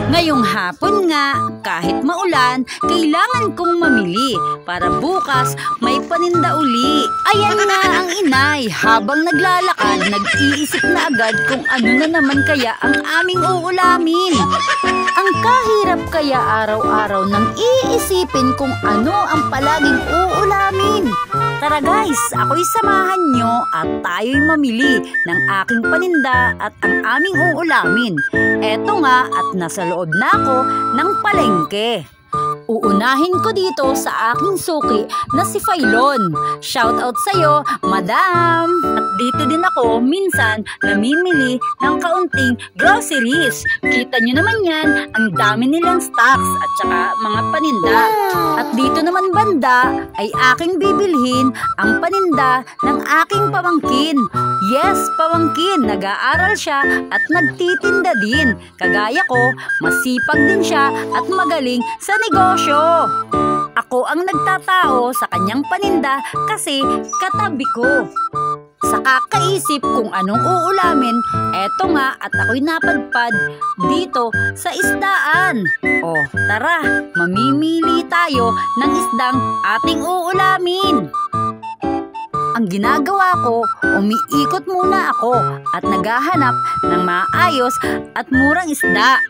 Ngayong hapon nga, kahit maulan, kailangan kong mamili para bukas may paninda uli. Ayan nga ang inay, habang naglalakad, nag-iisip na agad kung ano na naman kaya ang aming uulamin. Ang kahirap kaya araw-araw nang iisipin kung ano ang palaging uulamin. Tara guys, ako'y samahan nyo at tayo'y mamili ng aking paninda at ang aming uulamin. Eto nga at nasa loob na ako ng palengke. Uunahin ko dito sa aking suki na si Failon. Shout out sa'yo, madam! At dito din ako minsan namimili ng kaunting groceries. Kita nyo naman yan, ang dami nilang stocks at saka mga paninda. At dito naman banda ay aking bibilhin ang paninda ng aking pamangkin. Yes, pamangkin, nag-aaral siya at nagtitinda din. Kagaya ko, masipag din siya at magaling sa negosyo. Ako ang nagtatao sa kanyang paninda kasi katabi ko. Sa kakaisip kung anong uulamin, eto nga at ako'y napadpad dito sa isdaan. O tara, mamimili tayo ng isdang ating uulamin. Ang ginagawa ko, umiikot muna ako at naghahanap ng maayos at murang isda.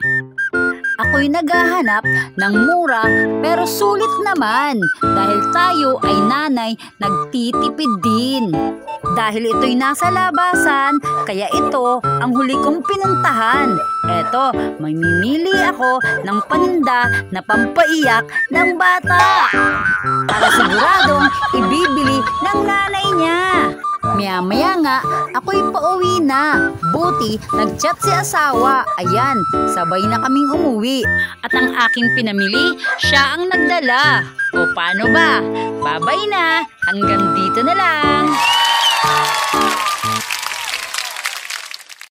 Ako'y naghahanap ng mura pero sulit naman dahil tayo ay nanay nagtitipid din. Dahil ito'y nasa labasan, kaya ito ang huli kong pinuntahan. Eto, mamimili ako ng paninda na pampaiyak ng bata para siguradong ibibili ng nanay niya. Maya-maya nga, ako'y pauwi na. Buti, nag-chat si asawa. Ayan, sabay na kaming umuwi. At ang aking pinamili, siya ang nagdala. O paano ba? Babay na, hanggang dito na lang.